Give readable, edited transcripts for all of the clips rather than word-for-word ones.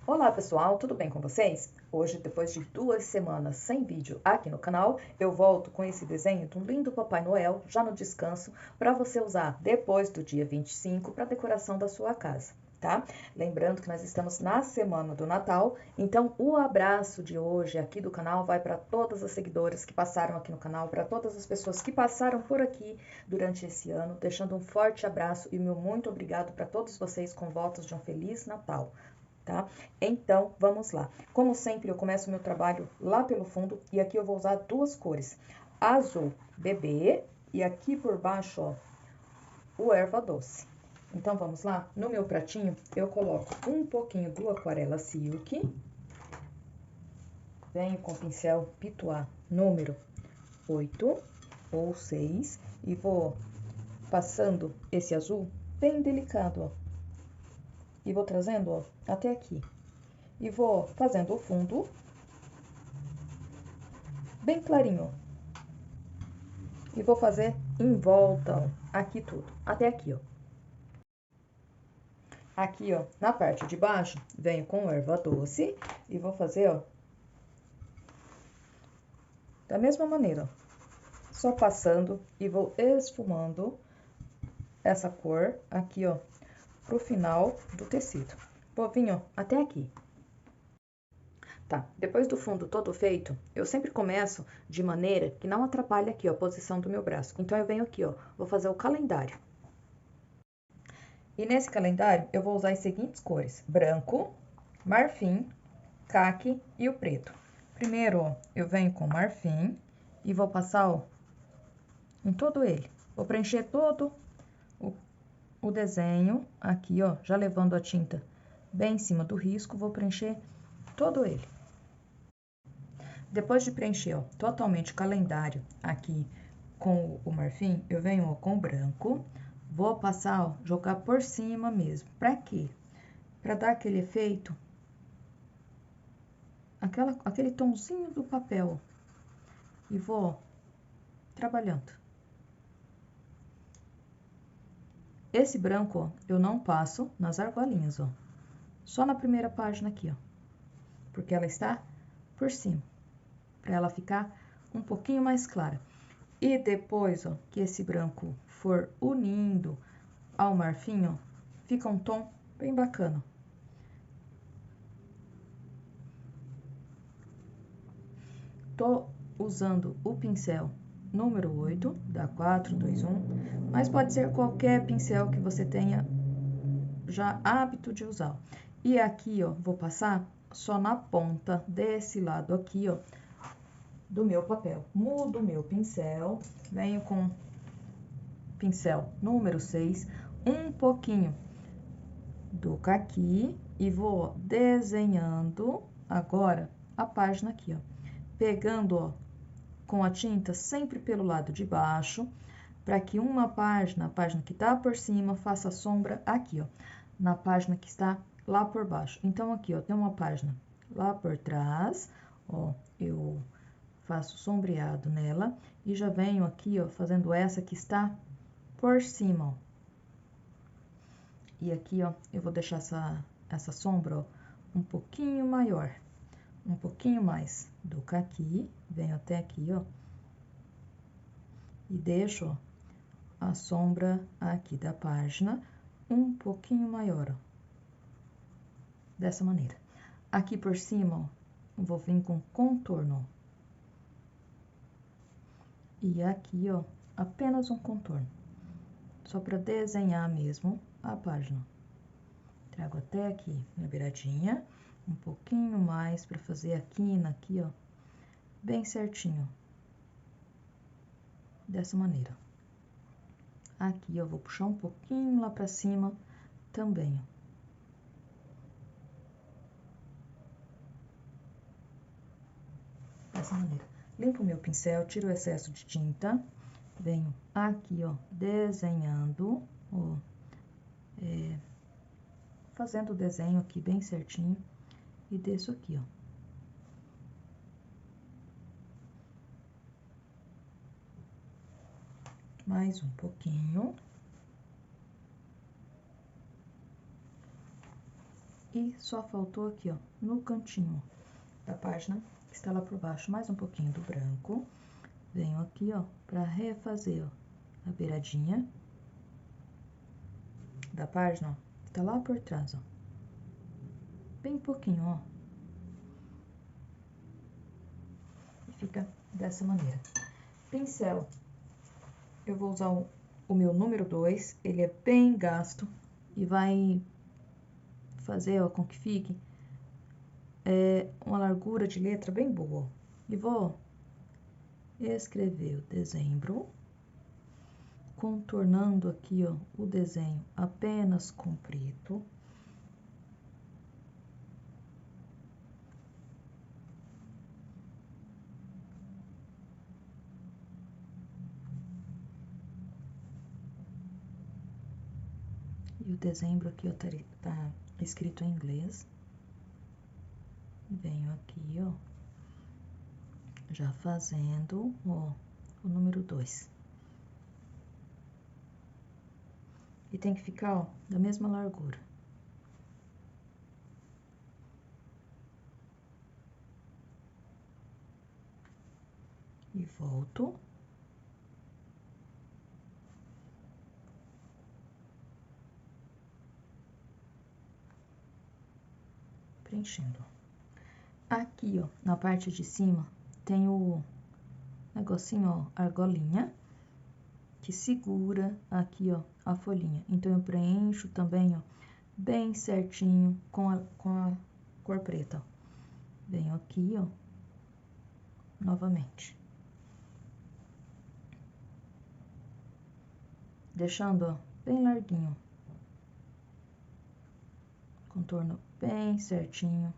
Olá pessoal, tudo bem com vocês? Hoje, depois de 2 semanas sem vídeo aqui no canal, eu volto com esse desenho de um lindo Papai Noel, já no descanso, para você usar depois do dia 25 para decoração da sua casa, tá? Lembrando que nós estamos na semana do Natal, então o abraço de hoje aqui do canal vai para todas as seguidoras que passaram aqui no canal, para todas as pessoas que passaram por aqui durante esse ano, deixando um forte abraço e meu muito obrigado para todos vocês com votos de um Feliz Natal. Tá? Então, vamos lá. Como sempre, eu começo o meu trabalho lá pelo fundo e aqui eu vou usar duas cores. Azul bebê e aqui por baixo, ó, o erva doce. Então, vamos lá? No meu pratinho, eu coloco um pouquinho do Aquarela Silk. Venho com o pincel Pituá número 8 ou 6 e vou passando esse azul bem delicado, ó. E vou trazendo, ó, até aqui. E vou fazendo o fundo bem clarinho. E vou fazer em volta, ó, aqui tudo, até aqui, ó. Aqui, ó, na parte de baixo, venho com erva doce e vou fazer, ó, da mesma maneira, ó. Só passando e vou esfumando essa cor aqui, ó, pro final do tecido. Vou vir, ó, até aqui. Tá, depois do fundo todo feito, eu sempre começo de maneira que não atrapalhe aqui, ó, a posição do meu braço. Então, eu venho aqui, ó, vou fazer o calendário. E nesse calendário, eu vou usar as seguintes cores: branco, marfim, caque e o preto. Primeiro, ó, eu venho com marfim e vou passar, ó, em todo ele. Vou preencher todo o desenho aqui, ó, já levando a tinta bem em cima do risco, vou preencher todo ele. Depois de preencher, ó, totalmente o calendário aqui com o marfim, eu venho, ó, com o branco, vou passar, ó, jogar por cima mesmo. Pra quê? Pra dar aquele efeito, aquele tomzinho do papel, ó. E vou, ó, trabalhando. Esse branco, ó, eu não passo nas argolinhas, ó. Só na primeira página aqui, ó. Porque ela está por cima. Pra ela ficar um pouquinho mais clara. E depois, ó, que esse branco for unindo ao marfim, ó, fica um tom bem bacana. Tô usando o pincel número 8, da 421, mas pode ser qualquer pincel que você tenha já hábito de usar. E aqui, ó, vou passar só na ponta desse lado aqui, ó, do meu papel. Mudo o meu pincel, venho com pincel número 6, um pouquinho do caqui e vou desenhando agora a página aqui, ó. Pegando, ó, com a tinta sempre pelo lado de baixo, para que uma página, a página que tá por cima, faça sombra aqui, ó, na página que está lá por baixo. Então, aqui, ó, tem uma página lá por trás, ó, eu faço sombreado nela e já venho aqui, ó, fazendo essa que está por cima, ó. E aqui, ó, eu vou deixar essa sombra, ó, um pouquinho maior, um pouquinho mais do caqui, venho até aqui, ó, e deixo, ó, a sombra aqui da página um pouquinho maior, ó, dessa maneira. Aqui por cima, ó, vou vir com contorno, ó. E aqui, ó, apenas um contorno, só para desenhar mesmo a página. Trago até aqui na beiradinha, um pouquinho mais para fazer a quina aqui, ó, bem certinho, dessa maneira. Aqui eu vou puxar um pouquinho lá pra cima também, ó. Dessa maneira. Limpo o meu pincel, tiro o excesso de tinta, venho aqui, ó, desenhando, ó, fazendo o desenho aqui bem certinho e desço aqui, ó. Mais um pouquinho. E só faltou aqui, ó, no cantinho da página, que está lá por baixo, mais um pouquinho do branco. Venho aqui, ó, pra refazer, ó, a beiradinha da página, ó, que tá lá por trás, ó. Bem pouquinho, ó. E fica dessa maneira. Pincel, eu vou usar o meu número 2, ele é bem gasto e vai fazer, ó, com que fique uma largura de letra bem boa. E vou escrever o dezembro, contornando aqui, ó, o desenho apenas com preto. E o dezembro aqui, ó, tá escrito em inglês. Venho aqui, ó, já fazendo, ó, o número 2. E tem que ficar, ó, da mesma largura. E volto. Preenchendo. Aqui, ó, na parte de cima, tem o negocinho, ó, argolinha, que segura aqui, ó, a folhinha. Então, eu preencho também, ó, bem certinho com a cor preta, ó. Venho aqui, ó, novamente. Deixando, ó, bem larguinho. Contorno bem certinho.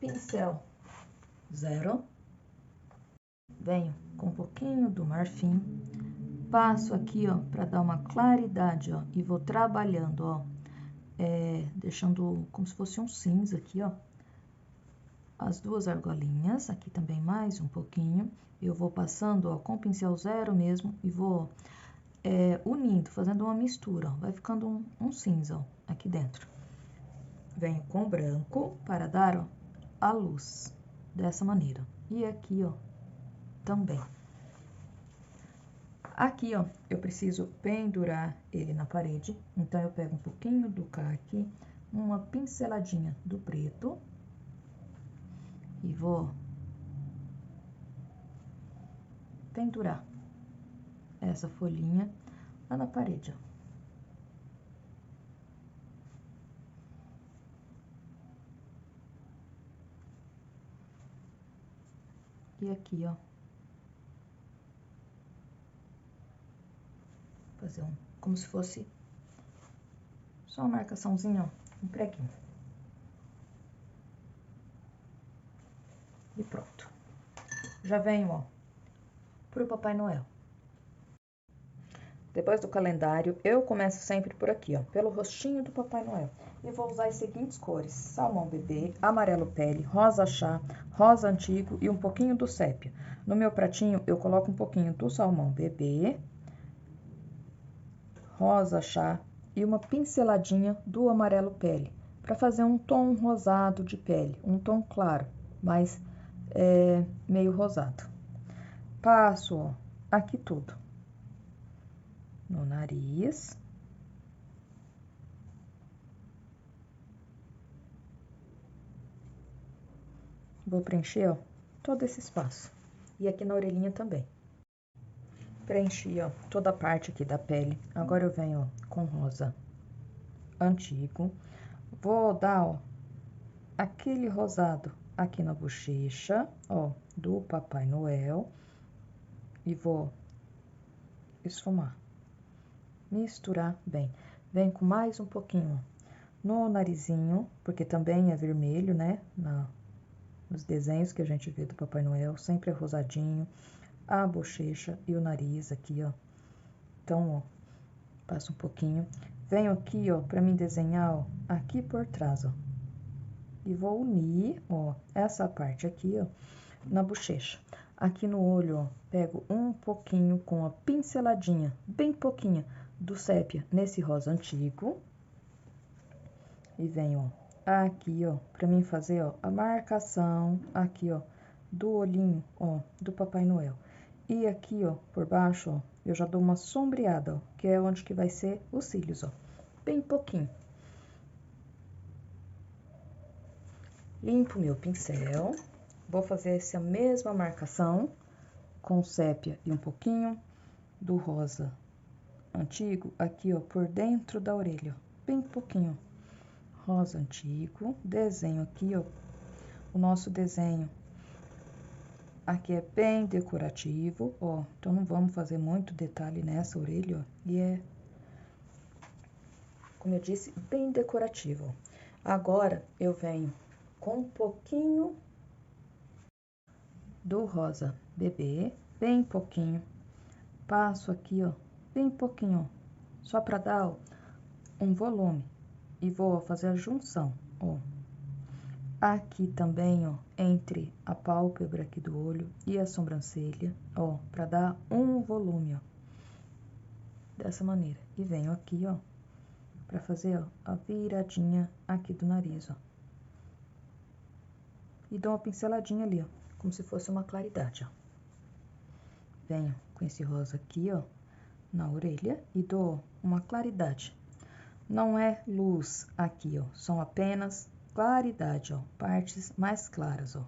Pincel 0. Venho com um pouquinho do marfim. Passo aqui, ó, pra dar uma claridade, ó, e vou trabalhando, ó, deixando como se fosse um cinza aqui, ó. As duas argolinhas, aqui também mais um pouquinho. Eu vou passando, ó, com o pincel 0 mesmo e vou unindo, fazendo uma mistura, ó. Vai ficando um cinza, ó, aqui dentro. Venho com branco para dar, ó, a luz, dessa maneira. E aqui, ó, também. Aqui, ó, eu preciso pendurar ele na parede, então eu pego um pouquinho do caqui, uma pinceladinha do preto e vou pendurar essa folhinha lá na parede, ó. E aqui, ó, fazer como se fosse só uma marcaçãozinha, ó, um preguinho. E pronto. Já venho, ó, pro Papai Noel. Depois do calendário, eu começo sempre por aqui, ó, pelo rostinho do Papai Noel. E vou usar as seguintes cores: salmão bebê, amarelo pele, rosa chá, rosa antigo e um pouquinho do sépia. No meu pratinho, eu coloco um pouquinho do salmão bebê, rosa chá e uma pinceladinha do amarelo pele, para fazer um tom rosado de pele, um tom claro, mas meio rosado. Passo, ó, aqui tudo no nariz. Vou preencher, ó, todo esse espaço. E aqui na orelhinha também. Preenchi, ó, toda a parte aqui da pele. Agora eu venho, ó, com rosa antigo. Vou dar, ó, aquele rosado aqui na bochecha, ó, do Papai Noel. E vou esfumar. Misturar bem. Vem com mais um pouquinho no narizinho, porque também é vermelho, né? Nos desenhos que a gente vê do Papai Noel, sempre é rosadinho. A bochecha e o nariz aqui, ó. Então, ó, passo um pouquinho. Venho aqui, ó, pra mim desenhar, ó, aqui por trás, ó. E vou unir, ó, essa parte aqui, ó, na bochecha. Aqui no olho, ó, pego um pouquinho com a pinceladinha, bem pouquinha, do sépia nesse rosa antigo. E venho, ó, aqui, ó, pra mim fazer, ó, a marcação aqui, ó, do olhinho, ó, do Papai Noel. E aqui, ó, por baixo, ó, eu já dou uma sombreada, ó, que é onde que vai ser os cílios, ó, bem pouquinho. Limpo meu pincel, vou fazer essa mesma marcação com sépia e um pouquinho do rosa antigo aqui, ó, por dentro da orelha, ó, bem pouquinho. Rosa antigo, desenho aqui, ó, o nosso desenho aqui é bem decorativo, ó, então não vamos fazer muito detalhe nessa orelha, ó, e é, como eu disse, bem decorativo. Agora, eu venho com um pouquinho do rosa bebê, bem pouquinho, passo aqui, ó, bem pouquinho, ó, só pra dar, ó, um volume, e vou fazer a junção, ó. Aqui também, ó, entre a pálpebra aqui do olho e a sobrancelha, ó, pra dar um volume, ó, dessa maneira. E venho aqui, ó, pra fazer, ó, a viradinha aqui do nariz, ó. E dou uma pinceladinha ali, ó, como se fosse uma claridade, ó. Venho com esse rosa aqui, ó, na orelha e dou uma claridade. Não é luz aqui, ó, são apenas claridade, ó, partes mais claras, ó.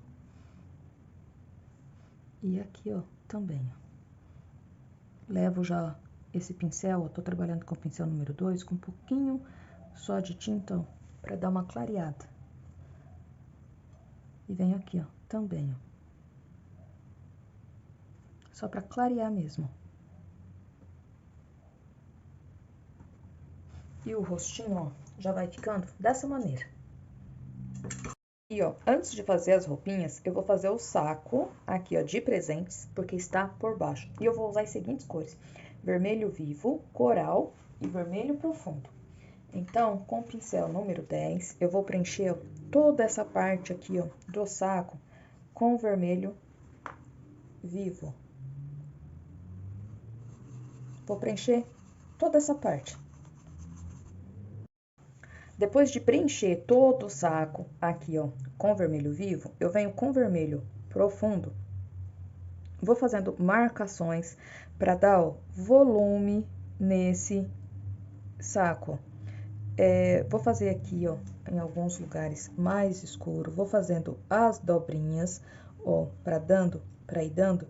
E aqui, ó, também, ó. Levo já esse pincel, ó, tô trabalhando com o pincel número 2, com um pouquinho só de tinta, ó, pra dar uma clareada. E venho aqui, ó, também, ó. Só pra clarear mesmo. E o rostinho, ó, já vai ficando dessa maneira. E, ó, antes de fazer as roupinhas, eu vou fazer o saco aqui, ó, de presentes, porque está por baixo. E eu vou usar as seguintes cores: vermelho vivo, coral e vermelho profundo. Então, com o pincel número 10, eu vou preencher, ó, toda essa parte aqui, ó, do saco com o vermelho vivo. Vou preencher toda essa parte. Depois de preencher todo o saco aqui, ó, com vermelho vivo, eu venho com vermelho profundo. Vou fazendo marcações para dar, ó, volume nesse saco. Vou fazer aqui, ó, em alguns lugares mais escuro. Vou fazendo as dobrinhas, ó, para ir dando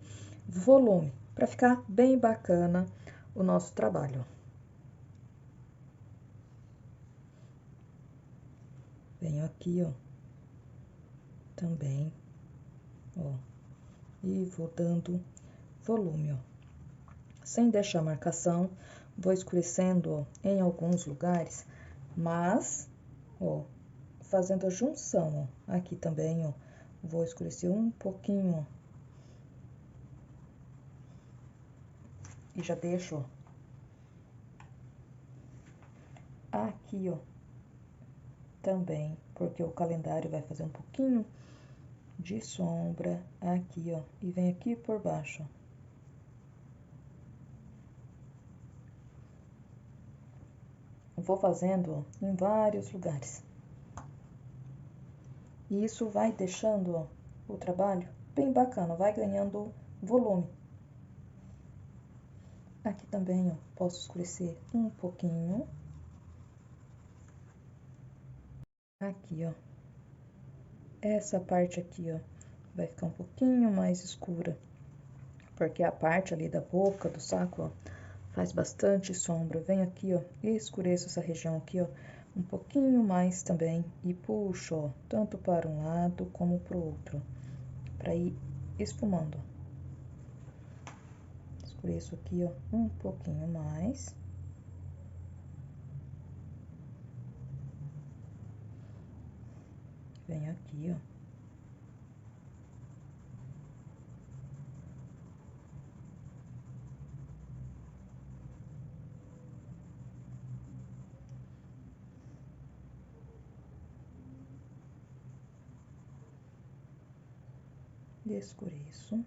volume, para ficar bem bacana o nosso trabalho. Venho aqui, ó, também, ó, e vou dando volume, ó. Sem deixar marcação, vou escurecendo, ó, em alguns lugares, mas, ó, fazendo a junção, ó, aqui também, ó, vou escurecer um pouquinho, ó. E já deixo, ó, aqui, ó, também, porque o calendário vai fazer um pouquinho de sombra aqui, ó, e vem aqui por baixo, ó. Vou fazendo, ó, em vários lugares. E isso vai deixando, ó, o trabalho bem bacana, vai ganhando volume. Aqui também, ó, posso escurecer um pouquinho. Aqui, ó. Essa parte aqui, ó, vai ficar um pouquinho mais escura, porque a parte ali da boca, do saco, ó, faz bastante sombra. Venho aqui, ó, e escureço essa região aqui, ó, um pouquinho mais também e puxo, ó, tanto para um lado como para o outro, para ir esfumando. Escureço aqui, ó, um pouquinho mais. Venho aqui, ó. E escureço.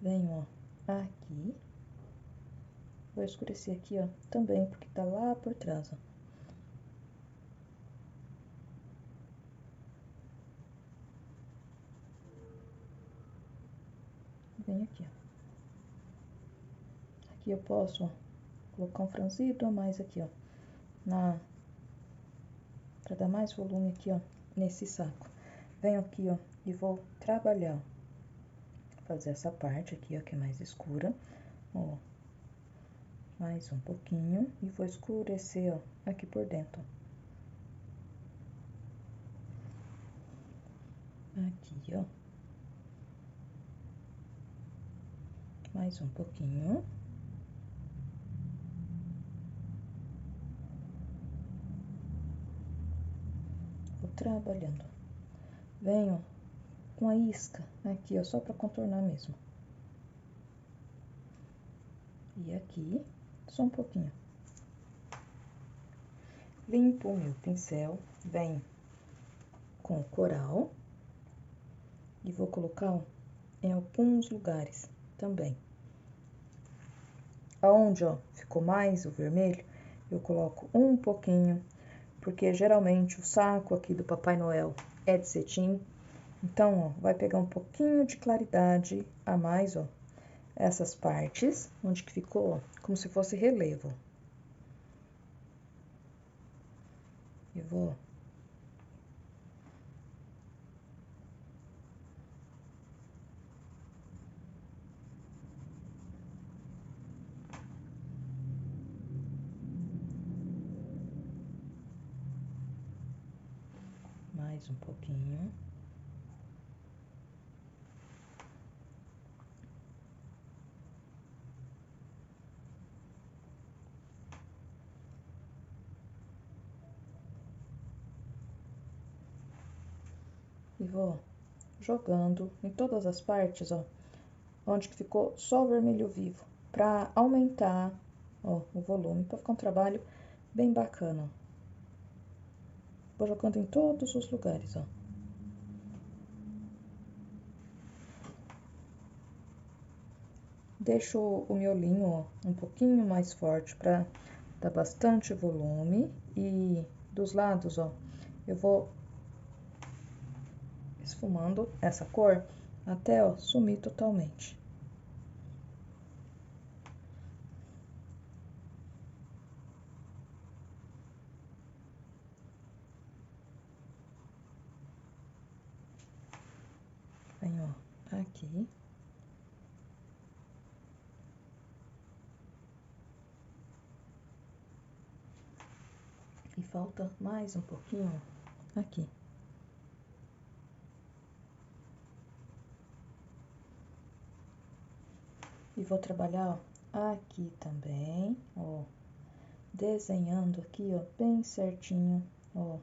venho, ó, aqui. Vou escurecer aqui, ó, também, porque tá lá por trás, ó. Venho aqui, ó. Aqui eu posso, ó, colocar um franzido a mais aqui, ó, pra dar mais volume aqui, ó, nesse saco. Venho aqui, ó, e vou trabalhar, ó. Fazer essa parte aqui, ó, que é mais escura, ó. Mais um pouquinho e vou escurecer, ó, aqui por dentro, ó. Aqui, ó. Mais um pouquinho. Vou trabalhando. Venho com a isca aqui, ó, só pra contornar mesmo. E aqui, só um pouquinho. Limpo o meu pincel, venho com o coral e vou colocar, ó, em alguns lugares também. Aonde, ó, ficou mais o vermelho, eu coloco um pouquinho, porque geralmente o saco aqui do Papai Noel é de cetim, então, ó, vai pegar um pouquinho de claridade a mais, ó, essas partes, onde que ficou, ó, como se fosse relevo. E vou mais um pouquinho. E vou jogando em todas as partes, ó, onde que ficou só o vermelho vivo, pra aumentar, ó, o volume, pra ficar um trabalho bem bacana, ó. Vou jogando em todos os lugares, ó. Deixo o miolinho, ó, um pouquinho mais forte pra dar bastante volume. E dos lados, ó, eu vou esfumando essa cor até, ó, sumir totalmente. Venho, ó, aqui. E falta mais um pouquinho aqui. E vou trabalhar, ó, aqui também, ó, desenhando aqui, ó, bem certinho, ó.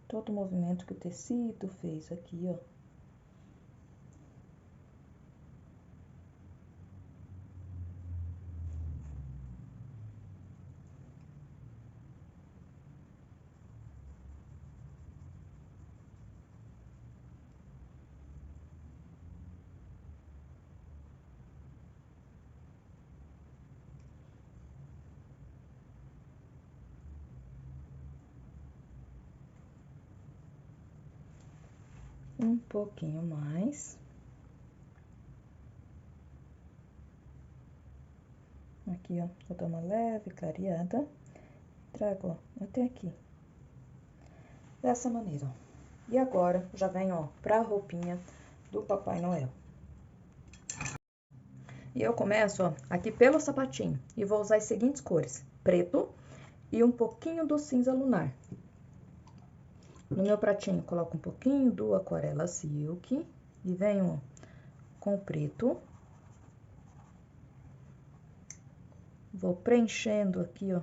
Todo o movimento que o tecido fez aqui, ó. Um pouquinho mais. Aqui, ó, vou dar uma leve clareada. Trago, ó, até aqui. Dessa maneira, ó. E agora, já venho, ó, pra roupinha do Papai Noel. E eu começo, ó, aqui pelo sapatinho. E vou usar as seguintes cores: preto e um pouquinho do cinza lunar. No meu pratinho, coloco um pouquinho do Aquarela Silk. E venho, ó, com o preto. Vou preenchendo aqui, ó,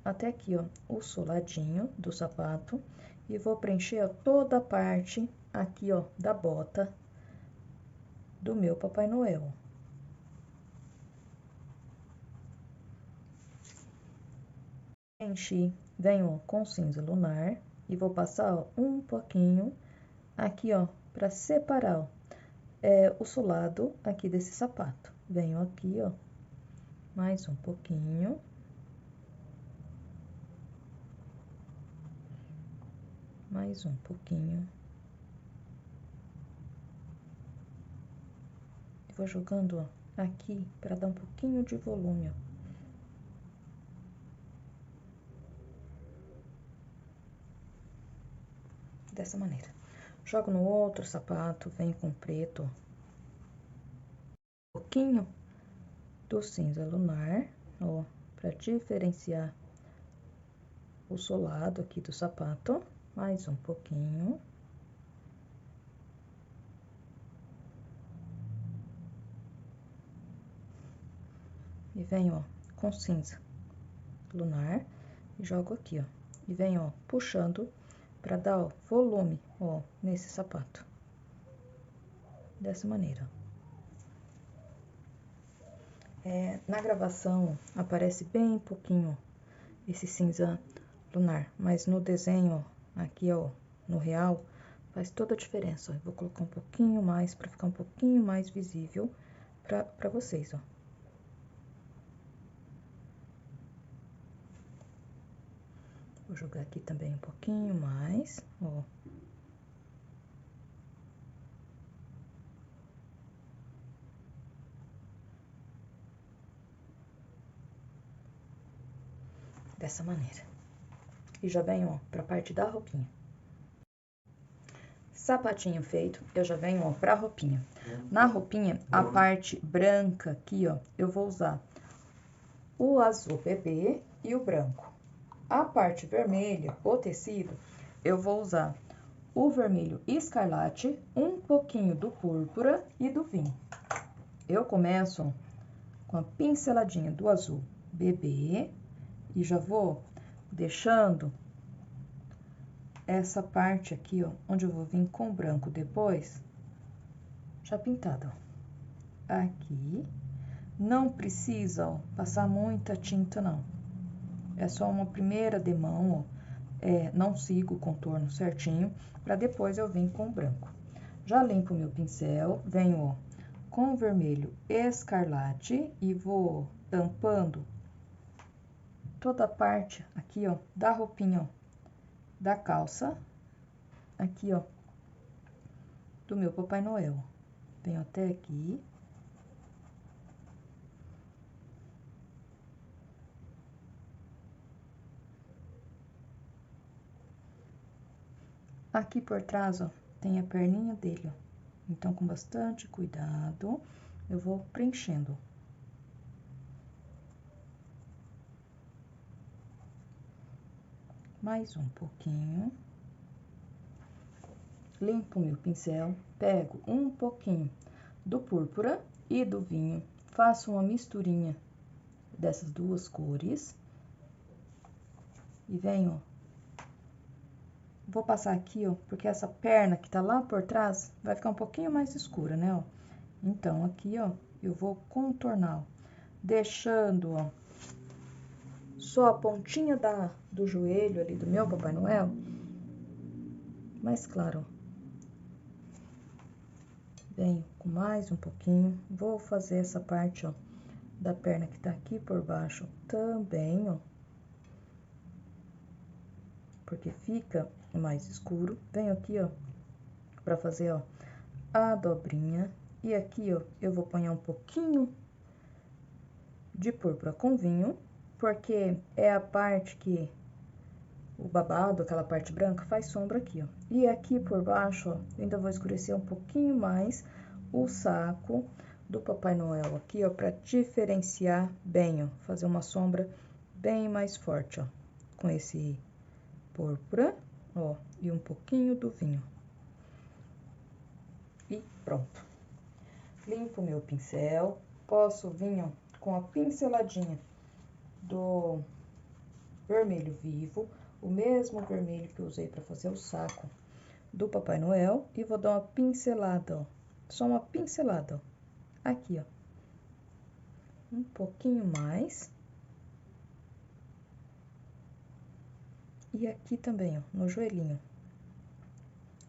até aqui, ó, o soladinho do sapato. E vou preencher, ó, toda a parte aqui, ó, da bota do meu Papai Noel. Preenchi, venho com cinza lunar E vou passar, ó, um pouquinho aqui, ó, pra separar, ó, o solado aqui desse sapato. Venho aqui, ó, mais um pouquinho. Mais um pouquinho. E vou jogando, ó, aqui pra dar um pouquinho de volume, ó. Dessa maneira. Jogo no outro sapato, venho com preto, ó. Um pouquinho do cinza lunar, ó, pra diferenciar o solado aqui do sapato. Mais um pouquinho. E venho, ó, com cinza lunar e jogo aqui, ó. E venho, ó, puxando pra dar, ó, volume, ó, nesse sapato. Dessa maneira. Na gravação aparece bem pouquinho esse cinza lunar, mas no desenho, aqui, ó, no real, faz toda a diferença, ó. Eu vou colocar um pouquinho mais pra ficar um pouquinho mais visível pra vocês, ó. Vou jogar aqui também um pouquinho mais, ó. Dessa maneira. E já venho, ó, pra parte da roupinha. Sapatinho feito, eu já venho, ó, pra roupinha. Na roupinha, a parte branca aqui, ó, eu vou usar o azul bebê e o branco. A parte vermelha, o tecido, eu vou usar o vermelho escarlate, um pouquinho do púrpura e do vinho. Eu começo com a pinceladinha do azul bebê e já vou deixando essa parte aqui, ó, onde eu vou vir com o branco depois, já pintado, ó. Aqui, não precisa, ó, passar muita tinta, não. É só uma primeira demão, ó. Não sigo o contorno certinho, pra depois eu vir com o branco. Já limpo o meu pincel, venho, ó, com o vermelho escarlate e vou tampando toda a parte aqui, ó, da roupinha, ó, da calça, aqui, ó, do meu Papai Noel. Venho até aqui. Aqui por trás, ó, tem a perninha dele, ó. Então, com bastante cuidado, eu vou preenchendo. Mais um pouquinho. Limpo meu pincel, pego um pouquinho do púrpura e do vinho, faço uma misturinha dessas duas cores e venho, ó, vou passar aqui, ó, porque essa perna que tá lá por trás vai ficar um pouquinho mais escura, né, ó. Então, aqui, ó, eu vou contornar, ó, deixando, ó, só a pontinha do joelho ali do meu Papai Noel mais claro, ó. Venho com mais um pouquinho, vou fazer essa parte, ó, da perna que tá aqui por baixo também, ó, porque fica mais escuro. Venho aqui, ó, pra fazer, ó, a dobrinha, e aqui, ó, eu vou pôr um pouquinho de púrpura com vinho, porque é a parte que o babado, aquela parte branca, faz sombra aqui, ó. E aqui por baixo, ó, eu ainda vou escurecer um pouquinho mais o saco do Papai Noel aqui, ó, pra diferenciar bem, ó, fazer uma sombra bem mais forte, ó, com esse púrpura, ó, e um pouquinho do vinho. E pronto. Limpo meu pincel, posso vir, ó, com a pinceladinha do vermelho vivo, o mesmo vermelho que eu usei para fazer o saco do Papai Noel, e vou dar uma pincelada, ó, só uma pincelada, ó, aqui, ó, um pouquinho mais, E aqui também, ó, no joelhinho.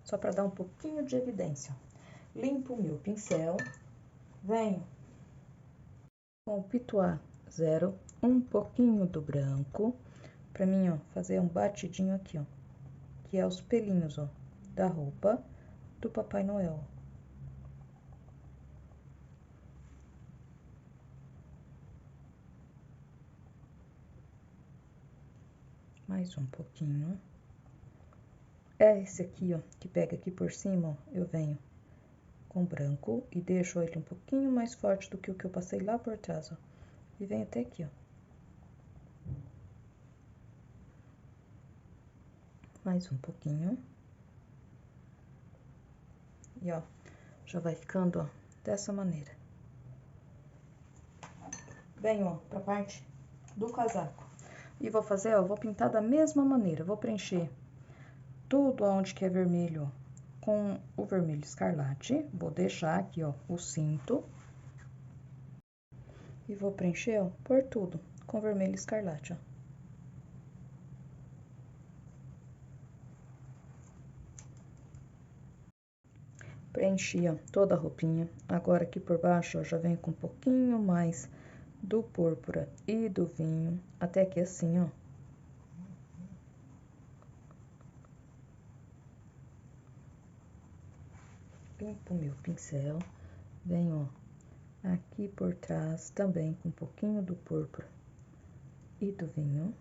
Só para dar um pouquinho de evidência. Limpo o meu pincel, venho com o Pituá 0, um pouquinho do branco, pra mim, ó, fazer um batidinho aqui, ó, que é os pelinhos, ó, da roupa do Papai Noel. Mais um pouquinho. É esse aqui, ó, que pega aqui por cima, ó, eu venho com branco e deixo ele um pouquinho mais forte do que o que eu passei lá por trás, ó. E venho até aqui, ó. Mais um pouquinho. E, ó, já vai ficando, ó, dessa maneira. Venho, ó, pra parte do casaco. E vou fazer, ó, vou pintar da mesma maneira. Vou preencher tudo onde que é vermelho, ó, com o vermelho escarlate. Vou deixar aqui, ó, o cinto. E vou preencher, ó, por tudo com vermelho escarlate, ó. Preenchi, ó, toda a roupinha. Agora aqui por baixo, ó, já venho com um pouquinho mais do púrpura e do vinho, até aqui assim, ó. Limpo meu pincel, venho, ó, aqui por trás também com um pouquinho do púrpura e do vinho.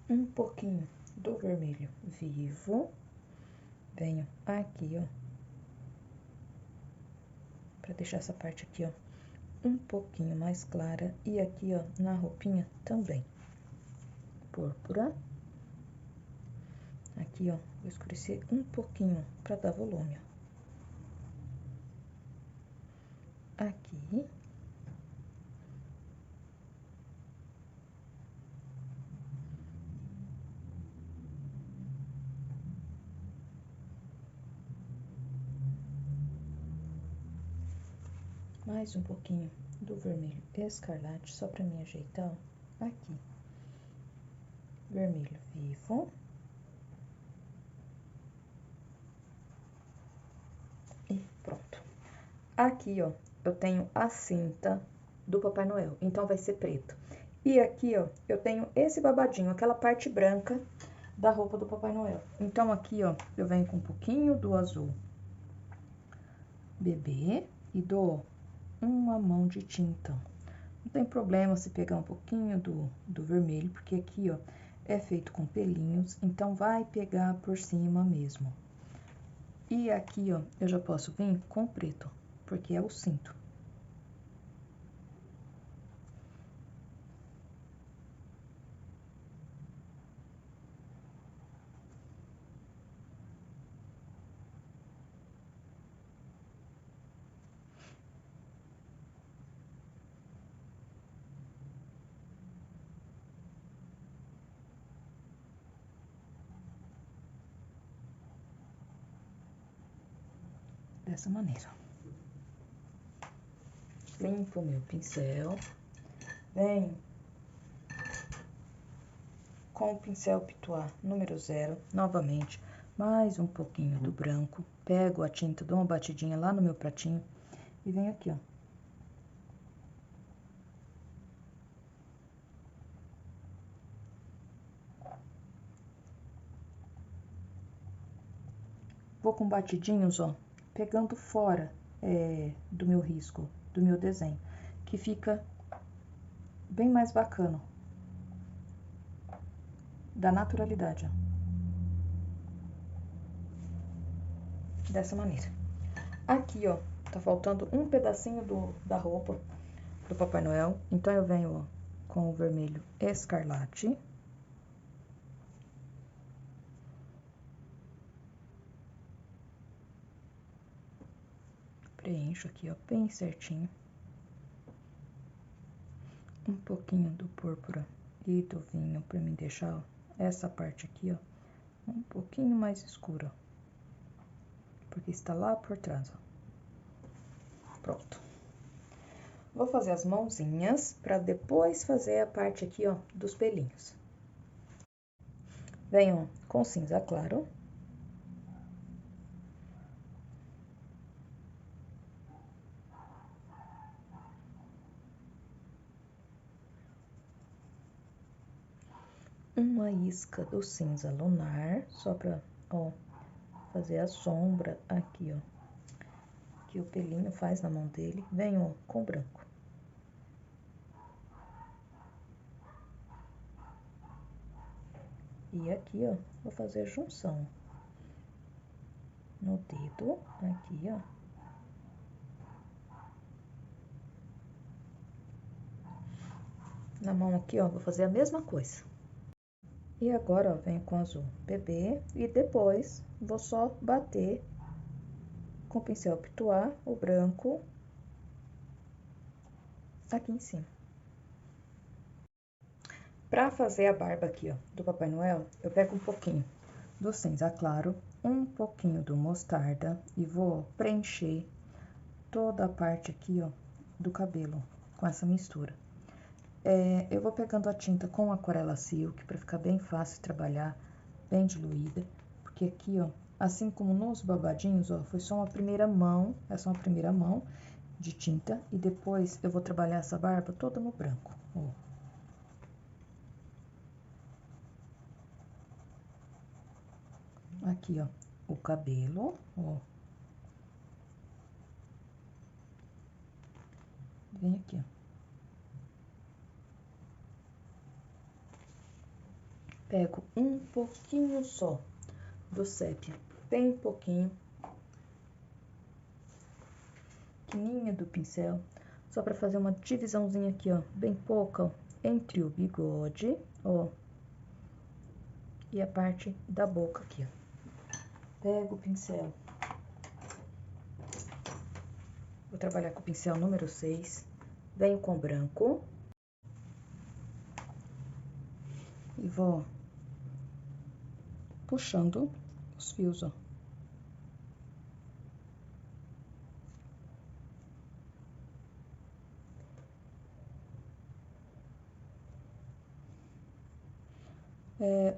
Um pouquinho do vermelho vivo, venho aqui, ó, pra deixar essa parte aqui, ó, um pouquinho mais clara, e aqui, ó, na roupinha também, púrpura. Aqui, ó, vou escurecer um pouquinho pra dar volume, ó. Aqui. Mais um pouquinho do vermelho escarlate, só pra me ajeitar, ó, aqui. Vermelho vivo. E pronto. Aqui, ó, eu tenho a cinta do Papai Noel, então vai ser preto. E aqui, ó, eu tenho esse babadinho, aquela parte branca da roupa do Papai Noel. Então, aqui, ó, eu venho com um pouquinho do azul bebê e dou uma mão de tinta. Não tem problema se pegar um pouquinho do vermelho, porque aqui, ó, é feito com pelinhos, então vai pegar por cima mesmo. E aqui, ó, eu já posso vir com o preto, porque é o cinto. Dessa maneira. Limpo meu pincel, venho com o pincel Pituá número 0, novamente, mais um pouquinho do branco, pego a tinta, dou uma batidinha lá no meu pratinho e venho aqui, ó. Vou com batidinhos, ó, pegando fora do meu risco, do meu desenho, que fica bem mais bacana, da naturalidade, ó. Dessa maneira. Aqui, ó, tá faltando um pedacinho da roupa do Papai Noel, então eu venho, ó, com o vermelho escarlate. Preencho aqui, ó, bem certinho. Um pouquinho do púrpura e do vinho pra me deixar, ó, essa parte aqui, ó, um pouquinho mais escuro, porque está lá por trás, ó. Pronto. Vou fazer as mãozinhas para depois fazer a parte aqui, ó, dos pelinhos. Venho com cinza claro. Uma isca do cinza lunar, só pra, ó, fazer a sombra aqui, ó, que o pelinho faz na mão dele. Venho, ó, com branco. E aqui, ó, vou fazer a junção no dedo, aqui, ó. Na mão aqui, ó, vou fazer a mesma coisa. E agora, ó, venho com azul bebê e depois vou só bater com o pincel Pituá, o branco, aqui em cima. Pra fazer a barba aqui, ó, do Papai Noel, eu pego um pouquinho do cinza claro, um pouquinho do mostarda e vou preencher toda a parte aqui, ó, do cabelo com essa mistura. Eu vou pegando a tinta com aquarela silk pra ficar bem fácil de trabalhar, bem diluída, porque aqui, ó, assim como nos babadinhos, ó, foi só uma primeira mão, essa é uma primeira mão de tinta, e depois eu vou trabalhar essa barba toda no branco, ó. Aqui, ó, o cabelo, ó. Vem aqui, ó. Pego um pouquinho só do sépia, bem pouquinho, pequenininha do pincel, só pra fazer uma divisãozinha aqui, ó, bem pouca, ó, entre o bigode, ó, e a parte da boca aqui, ó. Pego o pincel, vou trabalhar com o pincel número 6, venho com branco e vou puxando os fios, ó.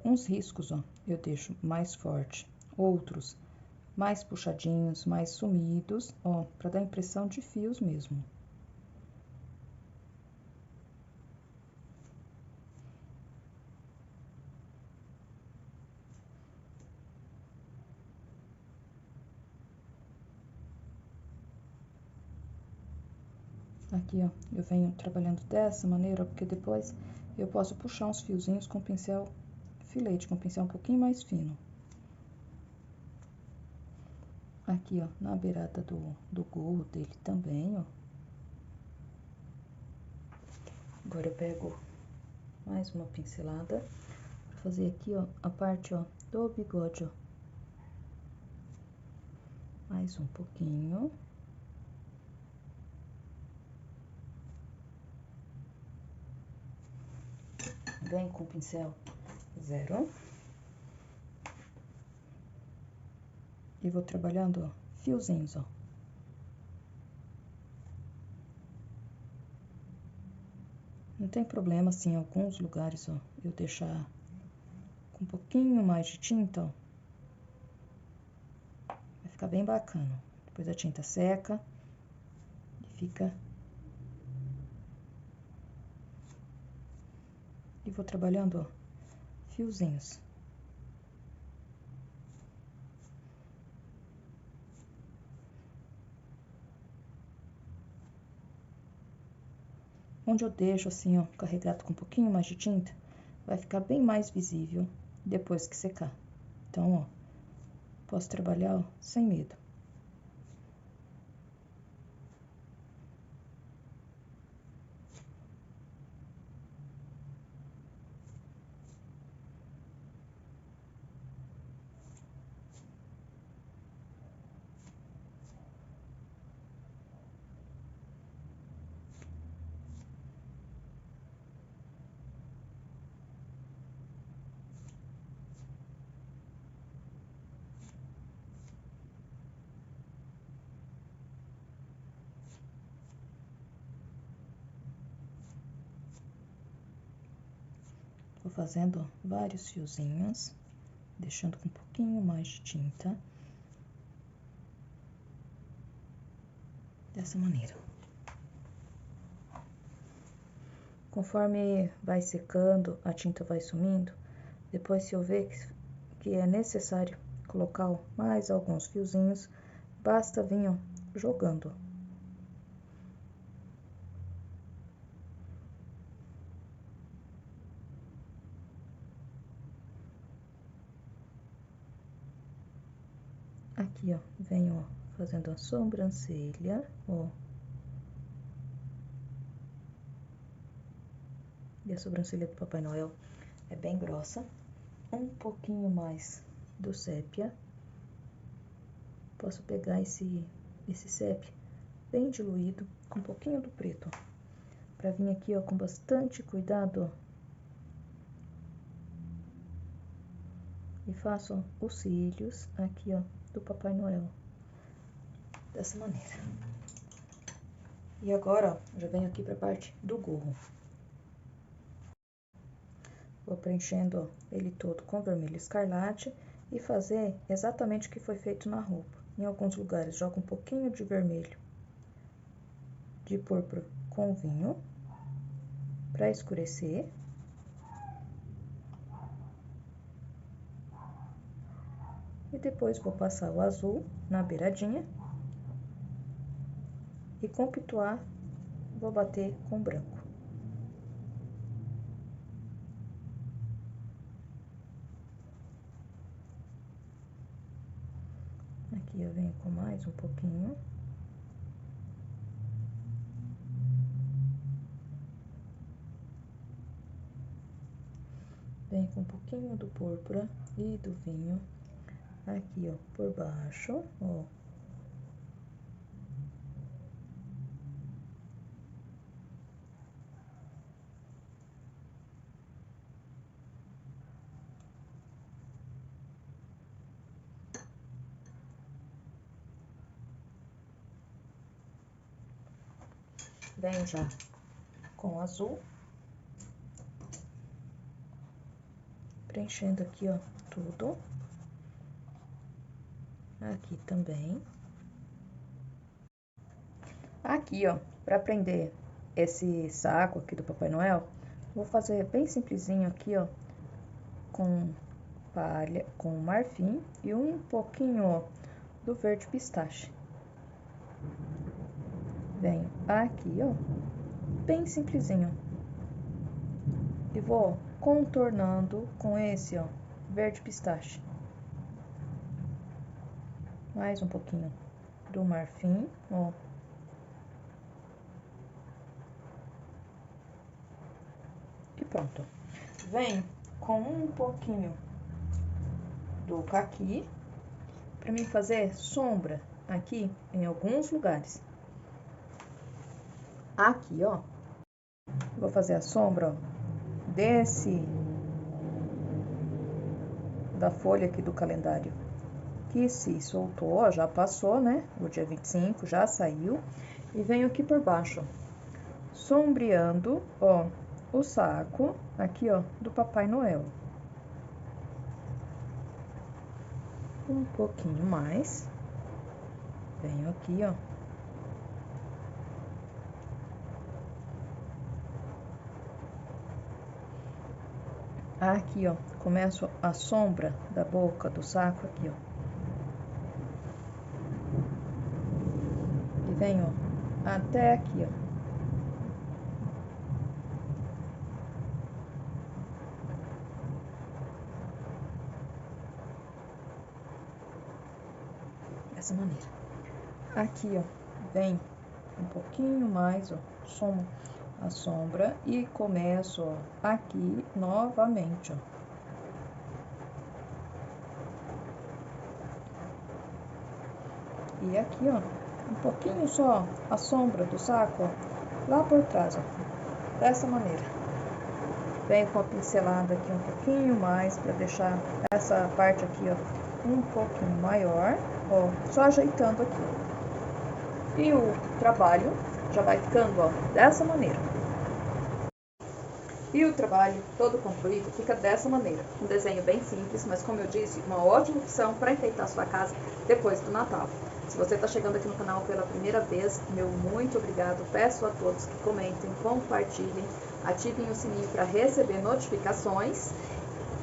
Uns riscos, ó, eu deixo mais forte, outros mais puxadinhos, mais sumidos, ó, pra dar impressão de fios mesmo. Aqui, ó, eu venho trabalhando dessa maneira, porque depois eu posso puxar uns fiozinhos com pincel filete, com pincel um pouquinho mais fino. Aqui, ó, na beirada do gorro dele também, ó. Agora eu pego mais uma pincelada pra fazer aqui, ó, a parte, ó, do bigode, ó. Mais um pouquinho. Venho com o pincel 0. E vou trabalhando, ó, fiozinhos, ó. Não tem problema, assim, em alguns lugares, ó, eu deixar com um pouquinho mais de tinta, ó. Vai ficar bem bacana. Depois a tinta seca e fica... E vou trabalhando, ó, fiozinhos. Onde eu deixo assim, ó, carregado com um pouquinho mais de tinta, vai ficar bem mais visível depois que secar. Então, ó, posso trabalhar, ó, sem medo. Vou fazendo vários fiozinhos, deixando com um pouquinho mais de tinta. Dessa maneira. Conforme vai secando, a tinta vai sumindo. Depois, se eu ver que é necessário colocar mais alguns fiozinhos, basta vir, ó, jogando. Aqui, ó, venho, ó, fazendo a sobrancelha, ó. E a sobrancelha do Papai Noel é bem grossa. Um pouquinho mais do sépia. Posso pegar esse sépia bem diluído, com um pouquinho do preto, ó. Pra vir aqui, ó, com bastante cuidado, ó. E faço, ó, os cílios aqui, ó, do Papai Noel. Dessa maneira. E agora, ó, já venho aqui pra parte do gorro. Vou preenchendo, ó, ele todo com vermelho escarlate e fazer exatamente o que foi feito na roupa. Em alguns lugares, jogo um pouquinho de vermelho, de púrpura com vinho, para escurecer. E depois vou passar o azul na beiradinha. E com o pituá, vou bater com branco. Aqui eu venho com mais um pouquinho. Venho com um pouquinho do púrpura e do vinho. Aqui, ó, por baixo, ó. Venho já com o azul. Preenchendo aqui, ó, tudo. Aqui também. Aqui, ó, pra prender esse saco aqui do Papai Noel, vou fazer bem simplesinho aqui, ó, com palha, com marfim e um pouquinho, ó, do verde pistache. Venho aqui, ó, bem simplesinho. E vou contornando com esse, ó, verde pistache. Mais um pouquinho do marfim, ó. E pronto. Venho com um pouquinho do caqui para mim fazer sombra aqui em alguns lugares. Aqui, ó, vou fazer a sombra, ó, da folha aqui do calendário que se soltou, ó, já passou, né? O dia 25 já saiu. E venho aqui por baixo, ó, sombreando, ó, o saco aqui, ó, do Papai Noel. Um pouquinho mais. Venho aqui, ó. Aqui, ó, começo a sombra da boca do saco aqui, ó. E venho, ó, até aqui, ó. Dessa maneira. Aqui, ó, vem um pouquinho mais, ó, a sombra e começo, ó, aqui novamente, ó. E aqui, ó, um pouquinho só a sombra do saco, ó, lá por trás, ó, dessa maneira. Venho com a pincelada aqui um pouquinho mais para deixar essa parte aqui, ó, um pouquinho maior, ó, só ajeitando aqui. E o trabalho já vai ficando, ó, dessa maneira. E o trabalho todo concluído fica dessa maneira. Um desenho bem simples, mas como eu disse, uma ótima opção para enfeitar sua casa depois do Natal. Se você está chegando aqui no canal pela primeira vez, meu muito obrigado. Peço a todos que comentem, compartilhem, ativem o sininho para receber notificações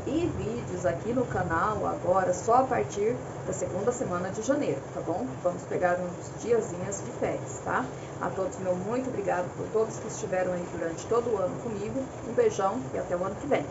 e vídeos aqui no canal agora só a partir da segunda semana de janeiro, tá bom? Vamos pegar uns diazinhos de férias, tá? A todos, meu muito obrigado por todos que estiveram aí durante todo o ano comigo. Um beijão e até o ano que vem.